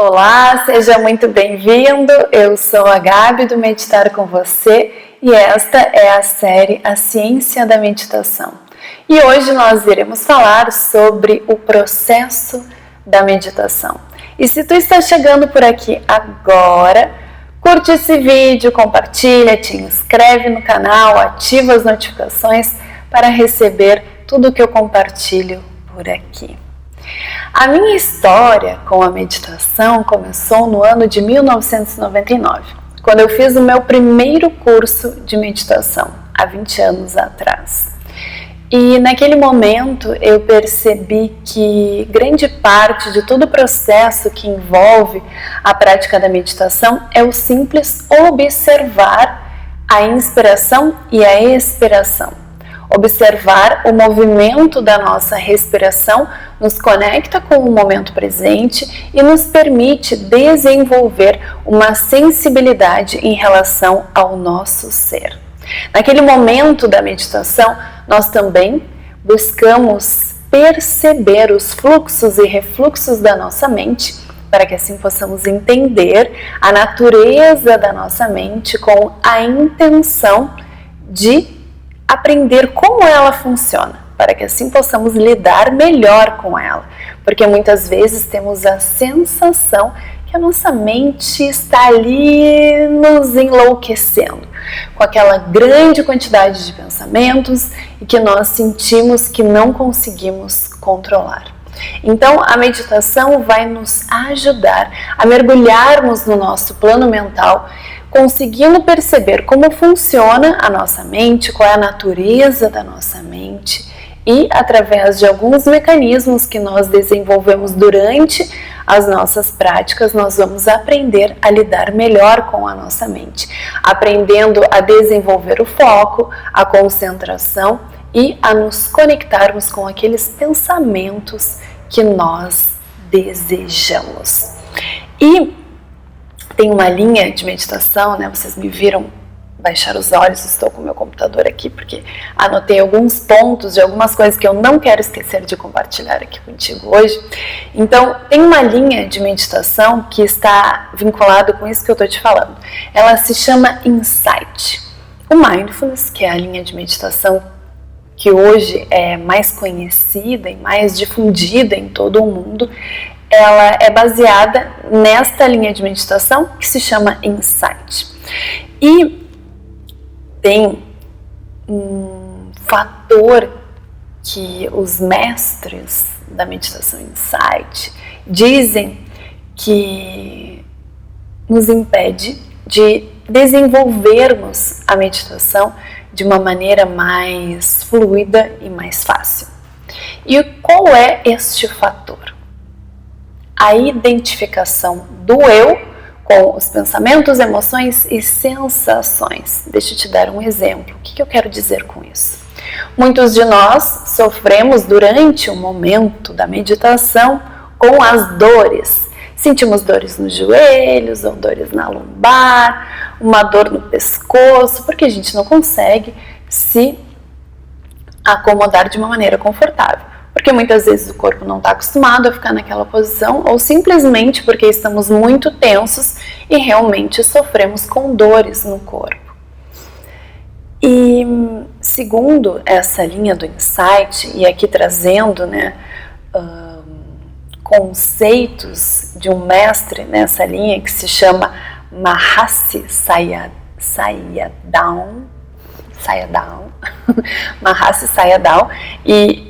Olá, seja muito bem-vindo. Eu sou a Gabi do Meditar com Você e esta é a série A Ciência da Meditação. E hoje nós iremos falar sobre o processo da meditação. E se tu está chegando por aqui agora, curte esse vídeo, compartilha, te inscreve no canal, ativa as notificações para receber tudo que eu compartilho por aqui. A minha história com a meditação começou no ano de 1999, quando eu fiz o meu primeiro curso de meditação, há 20 anos atrás. E naquele momento eu percebi que grande parte de todo o processo que envolve a prática da meditação é o simples observar a inspiração e a expiração. Observar o movimento da nossa respiração nos conecta com o momento presente e nos permite desenvolver uma sensibilidade em relação ao nosso ser. Naquele momento da meditação, nós também buscamos perceber os fluxos e refluxos da nossa mente, para que assim possamos entender a natureza da nossa mente com a intenção de aprender como ela funciona, para que assim possamos lidar melhor com ela, porque muitas vezes temos a sensação que a nossa mente está ali nos enlouquecendo, com aquela grande quantidade de pensamentos e que nós sentimos que não conseguimos controlar. Então, a meditação vai nos ajudar a mergulharmos no nosso plano mental, conseguindo perceber como funciona a nossa mente, qual é a natureza da nossa mente e, através de alguns mecanismos que nós desenvolvemos durante as nossas práticas, nós vamos aprender a lidar melhor com a nossa mente, aprendendo a desenvolver o foco, a concentração e a nos conectarmos com aqueles pensamentos que nós desejamos. E tem uma linha de meditação, né? Vocês me viram baixar os olhos, estou com o meu computador aqui porque anotei alguns pontos de algumas coisas que eu não quero esquecer de compartilhar aqui contigo hoje. Então, tem uma linha de meditação que está vinculada com isso que eu estou te falando. Ela se chama Insight. O Mindfulness, que é a linha de meditação que hoje é mais conhecida e mais difundida em todo o mundo, ela é baseada nesta linha de meditação que se chama Insight. E tem um fator que os mestres da meditação Insight dizem que nos impede de desenvolvermos a meditação de uma maneira mais fluida e mais fácil. E qual é este fator? A identificação do eu com os pensamentos, emoções e sensações. Deixa eu te dar um exemplo. O que eu quero dizer com isso? Muitos de nós sofremos durante o momento da meditação com as dores. Sentimos dores nos joelhos ou dores na lombar, uma dor no pescoço, porque a gente não consegue se acomodar de uma maneira confortável. Porque muitas vezes o corpo não está acostumado a ficar naquela posição ou simplesmente porque estamos muito tensos e realmente sofremos com dores no corpo. E segundo essa linha do Insight, e aqui trazendo conceitos de um mestre nessa linha que se chama Mahasi Sayadaw, Mahasi Sayadaw, e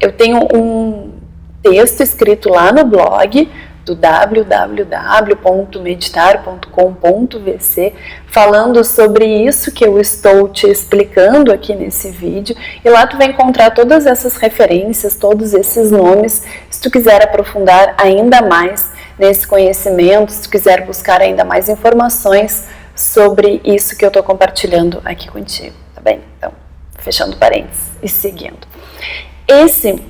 eu tenho um texto escrito lá no blog do www.meditar.com.vc falando sobre isso que eu estou te explicando aqui nesse vídeo, e lá tu vai encontrar todas essas referências, todos esses nomes, se tu quiser aprofundar ainda mais nesse conhecimento, se tu quiser buscar ainda mais informações sobre isso que eu estou compartilhando aqui contigo, tá bem? Então, fechando parênteses e seguindo. Esse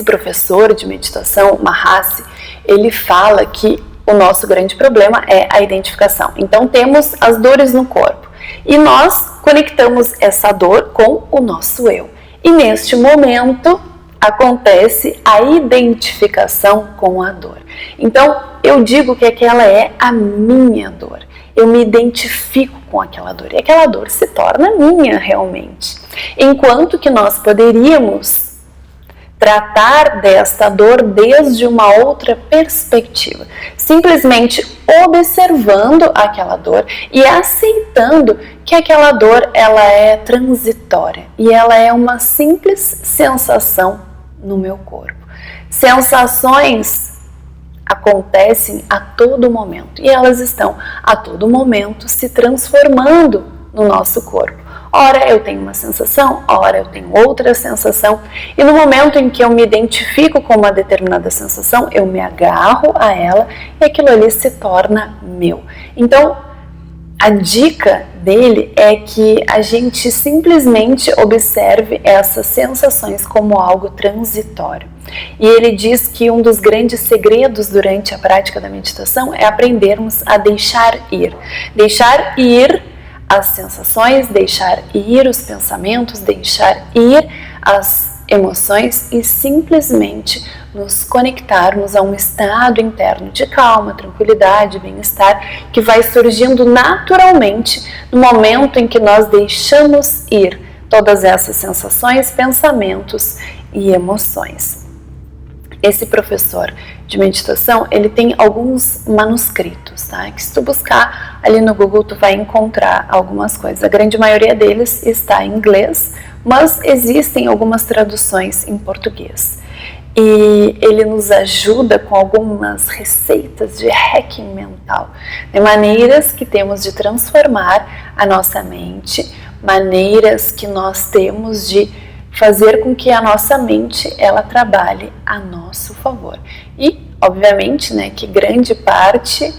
professor de meditação, Mahasi, ele fala que o nosso grande problema é a identificação. Então, temos as dores no corpo e nós conectamos essa dor com o nosso eu. E neste momento, acontece a identificação com a dor. Então, eu digo que aquela é a minha dor. Eu me identifico com aquela dor e aquela dor se torna minha realmente. Enquanto que nós poderíamos tratar desta dor desde uma outra perspectiva, simplesmente observando aquela dor e aceitando que aquela dor ela é transitória e ela é uma simples sensação no meu corpo. Sensações acontecem a todo momento e elas estão a todo momento se transformando no nosso corpo. Ora eu tenho uma sensação, ora eu tenho outra sensação, e no momento em que eu me identifico com uma determinada sensação, eu me agarro a ela e aquilo ali se torna meu. Então, a dica dele é que a gente simplesmente observe essas sensações como algo transitório. E ele diz que um dos grandes segredos durante a prática da meditação é aprendermos a deixar ir. Deixar ir as sensações, deixar ir os pensamentos, deixar ir as emoções e simplesmente nos conectarmos a um estado interno de calma, tranquilidade, bem-estar que vai surgindo naturalmente no momento em que nós deixamos ir todas essas sensações, pensamentos e emoções. Esse professor de meditação, ele tem alguns manuscritos, tá? Que se tu buscar ali no Google, tu vai encontrar algumas coisas. A grande maioria deles está em inglês, mas existem algumas traduções em português. E ele nos ajuda com algumas receitas de hacking mental, de maneiras que temos de transformar a nossa mente, maneiras que nós temos de fazer com que a nossa mente ela trabalhe a nosso favor. E, obviamente, né, que grande parte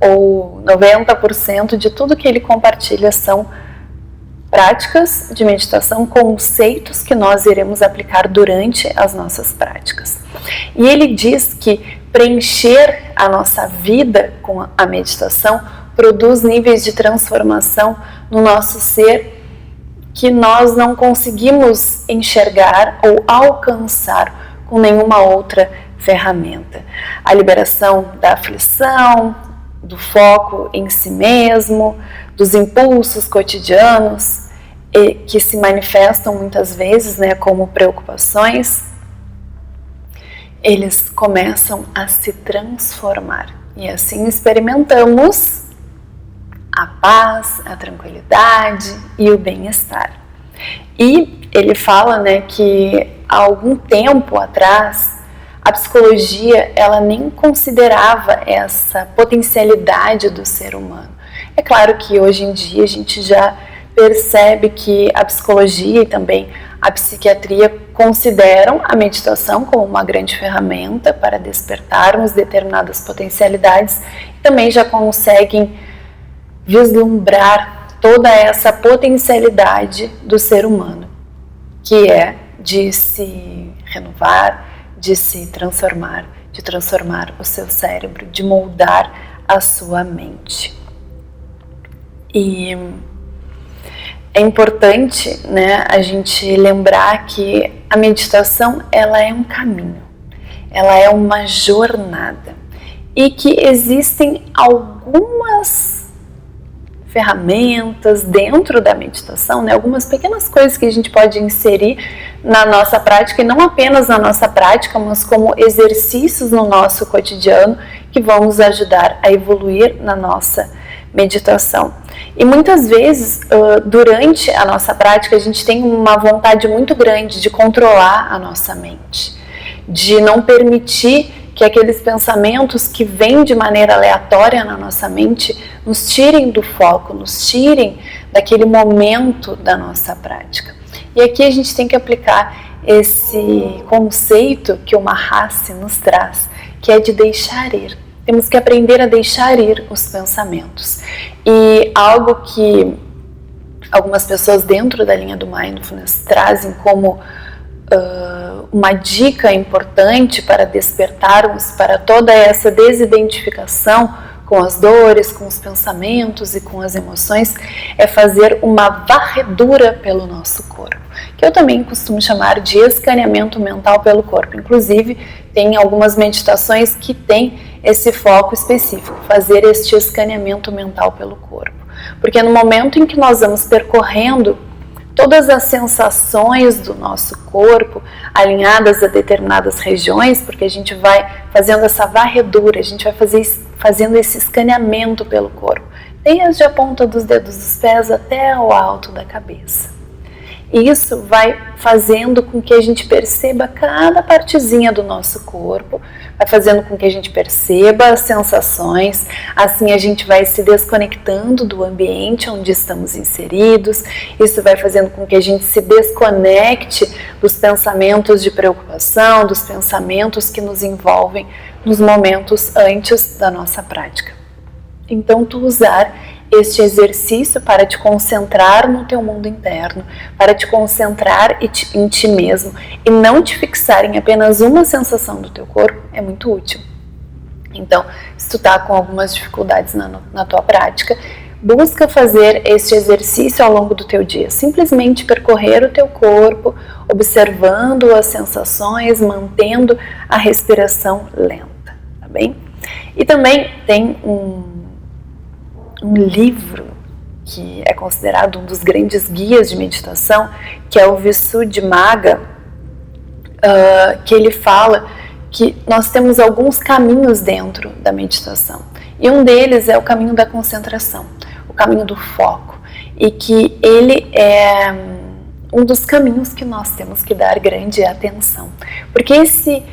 ou 90% de tudo que ele compartilha são práticas de meditação, conceitos que nós iremos aplicar durante as nossas práticas. E ele diz que preencher a nossa vida com a meditação produz níveis de transformação no nosso ser que nós não conseguimos enxergar ou alcançar com nenhuma outra ferramenta. A liberação da aflição, do foco em si mesmo, dos impulsos cotidianos que se manifestam muitas vezes, né, como preocupações, eles começam a se transformar. E assim experimentamos a paz, a tranquilidade e o bem-estar. E ele fala, né, que há algum tempo atrás a psicologia ela nem considerava essa potencialidade do ser humano. É claro que hoje em dia a gente já percebe que a psicologia e também a psiquiatria consideram a meditação como uma grande ferramenta para despertarmos determinadas potencialidades e também já conseguem vislumbrar toda essa potencialidade do ser humano, que é de se renovar, de se transformar, de transformar o seu cérebro, de moldar a sua mente. E é importante, né, a gente lembrar que a meditação ela é um caminho, ela é uma jornada e que existem algumas ferramentas dentro da meditação, né, algumas pequenas coisas que a gente pode inserir na nossa prática e não apenas na nossa prática, mas como exercícios no nosso cotidiano que vão nos ajudar a evoluir na nossa meditação. E muitas vezes, durante a nossa prática, a gente tem uma vontade muito grande de controlar a nossa mente, de não permitir que aqueles pensamentos que vêm de maneira aleatória na nossa mente nos tirem do foco, nos tirem daquele momento da nossa prática. E aqui a gente tem que aplicar esse conceito que o Mahasi nos traz, que é de deixar ir. Temos que aprender a deixar ir os pensamentos. E algo que algumas pessoas dentro da linha do Mindfulness trazem como uma dica importante para despertarmos para toda essa desidentificação com as dores, com os pensamentos e com as emoções, é fazer uma varredura pelo nosso corpo, que eu também costumo chamar de escaneamento mental pelo corpo. Inclusive, tem algumas meditações que têm esse foco específico, fazer este escaneamento mental pelo corpo. Porque no momento em que nós vamos percorrendo todas as sensações do nosso corpo, alinhadas a determinadas regiões, porque a gente vai fazendo essa varredura, a gente vai fazendo esse escaneamento pelo corpo, desde a ponta dos dedos dos pés até o alto da cabeça. E isso vai fazendo com que a gente perceba cada partezinha do nosso corpo, vai fazendo com que a gente perceba as sensações, assim a gente vai se desconectando do ambiente onde estamos inseridos, isso vai fazendo com que a gente se desconecte dos pensamentos de preocupação, dos pensamentos que nos envolvem nos momentos antes da nossa prática. Então, tu usar este exercício para te concentrar no teu mundo interno, para te concentrar em ti mesmo e não te fixar em apenas uma sensação do teu corpo é muito útil. Então, se tu está com algumas dificuldades na tua prática, busca fazer este exercício ao longo do teu dia, simplesmente percorrer o teu corpo, observando as sensações, mantendo a respiração lenta, tá bem? E também tem um livro que é considerado um dos grandes guias de meditação, que é o Visuddhimagga, que ele fala que nós temos alguns caminhos dentro da meditação. E um deles é o caminho da concentração, o caminho do foco. E que ele é um dos caminhos que nós temos que dar grande atenção. Porque esse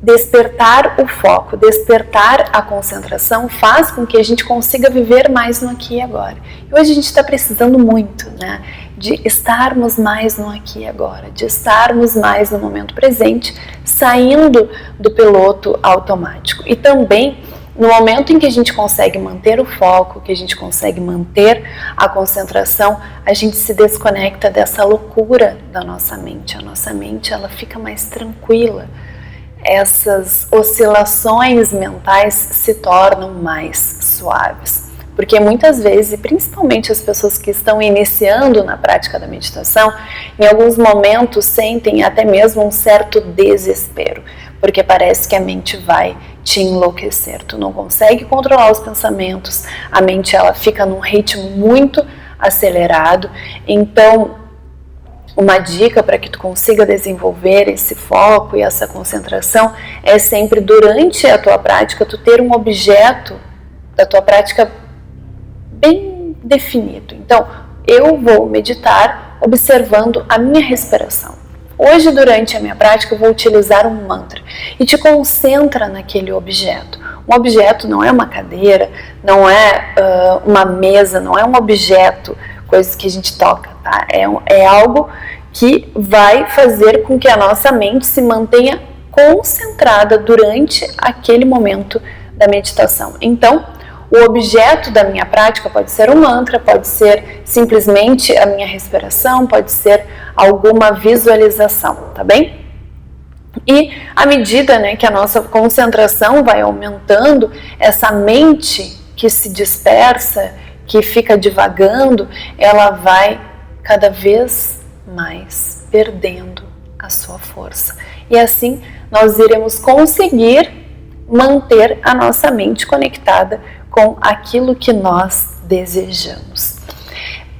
despertar o foco, despertar a concentração faz com que a gente consiga viver mais no aqui e agora. E hoje a gente está precisando muito, né, de estarmos mais no aqui e agora, de estarmos mais no momento presente, saindo do piloto automático. E também no momento em que a gente consegue manter o foco, que a gente consegue manter a concentração, a gente se desconecta dessa loucura da nossa mente. A nossa mente, ela fica mais tranquila. Essas oscilações mentais se tornam mais suaves. Porque muitas vezes, e principalmente as pessoas que estão iniciando na prática da meditação, em alguns momentos sentem até mesmo um certo desespero, porque parece que a mente vai te enlouquecer. Tu não consegue controlar os pensamentos, a mente ela fica num ritmo muito acelerado. Então, uma dica para que tu consiga desenvolver esse foco e essa concentração é sempre durante a tua prática tu ter um objeto da tua prática bem definido. Então, eu vou meditar observando a minha respiração. Hoje, durante a minha prática, eu vou utilizar um mantra e te concentra naquele objeto. Um objeto não é uma cadeira, não é uma mesa, não é um objeto, coisas que a gente toca, tá? É algo que vai fazer com que a nossa mente se mantenha concentrada durante aquele momento da meditação. Então, o objeto da minha prática pode ser um mantra, pode ser simplesmente a minha respiração, pode ser alguma visualização, tá bem? E à medida, né, que a nossa concentração vai aumentando, essa mente que se dispersa, que fica divagando, ela vai cada vez mais perdendo a sua força. E assim nós iremos conseguir manter a nossa mente conectada com aquilo que nós desejamos.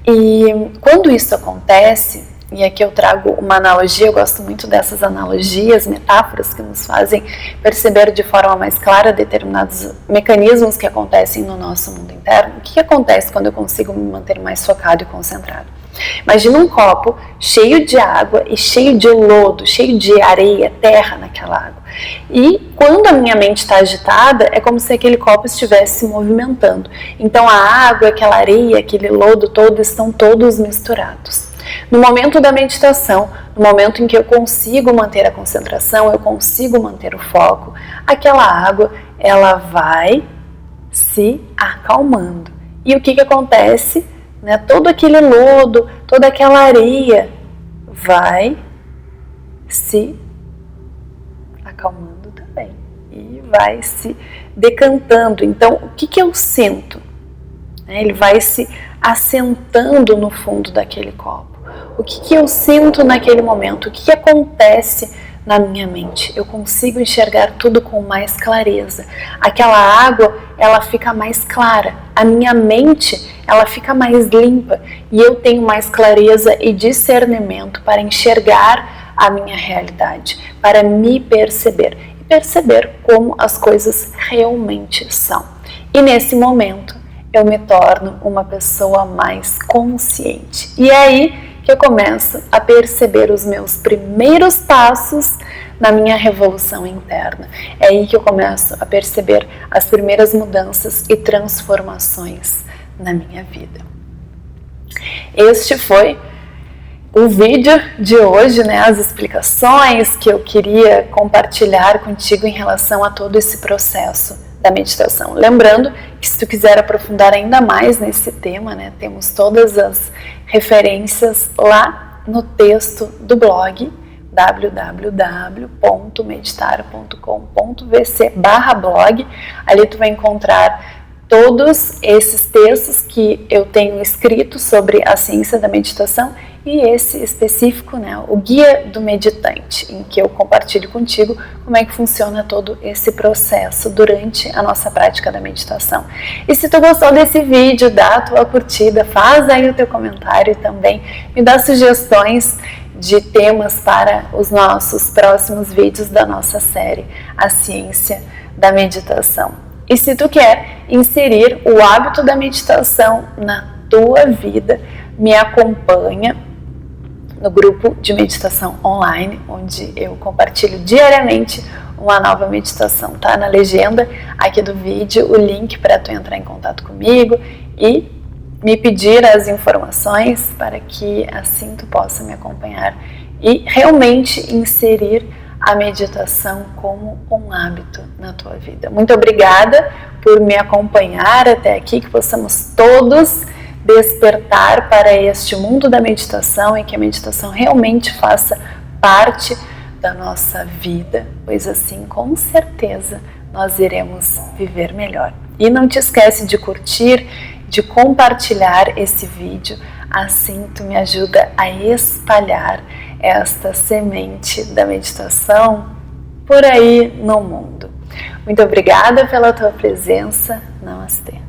E quando isso acontece, e aqui eu trago uma analogia, eu gosto muito dessas analogias, metáforas que nos fazem perceber de forma mais clara determinados mecanismos que acontecem no nosso mundo interno. O que acontece quando eu consigo me manter mais focado e concentrado? Imagina um copo cheio de água e cheio de lodo, cheio de areia, terra naquela água. E quando a minha mente está agitada, é como se aquele copo estivesse se movimentando. Então a água, aquela areia, aquele lodo todo estão todos misturados. No momento da meditação, no momento em que eu consigo manter a concentração, eu consigo manter o foco, aquela água, ela vai se acalmando. E o que acontece? Né? Todo aquele lodo, toda aquela areia vai se acalmando também. E vai se decantando. Então, o que eu sinto? Ele vai se assentando no fundo daquele copo. O que eu sinto naquele momento? O que acontece na minha mente? Eu consigo enxergar tudo com mais clareza. Aquela água, ela fica mais clara. A minha mente, ela fica mais limpa. E eu tenho mais clareza e discernimento para enxergar a minha realidade, para me perceber. E perceber como as coisas realmente são. E nesse momento, eu me torno uma pessoa mais consciente. E é aí que eu começo a perceber os meus primeiros passos na minha revolução interna. É aí que eu começo a perceber as primeiras mudanças e transformações na minha vida. Este foi o vídeo de hoje, né? As explicações que eu queria compartilhar contigo em relação a todo esse processo da meditação. Lembrando que se tu quiser aprofundar ainda mais nesse tema, né, temos todas as referências lá no texto do blog www.meditar.com.vc/blog. Ali tu vai encontrar todos esses textos que eu tenho escrito sobre a ciência da meditação e esse específico, né, o Guia do Meditante, em que eu compartilho contigo como é que funciona todo esse processo durante a nossa prática da meditação. E se tu gostou desse vídeo, dá a tua curtida, faz aí o teu comentário também, me dá sugestões de temas para os nossos próximos vídeos da nossa série A Ciência da Meditação. E se tu quer inserir o hábito da meditação na tua vida, me acompanha no grupo de meditação online, onde eu compartilho diariamente uma nova meditação. Tá na legenda aqui do vídeo o link para tu entrar em contato comigo e me pedir as informações para que assim tu possa me acompanhar e realmente inserir a meditação como um hábito na tua vida. Muito obrigada por me acompanhar até aqui, que possamos todos despertar para este mundo da meditação e que a meditação realmente faça parte da nossa vida, pois assim, com certeza, nós iremos viver melhor. E não te esquece de curtir, de compartilhar esse vídeo, assim tu me ajuda a espalhar esta semente da meditação por aí no mundo. Muito obrigada pela tua presença. Namastê.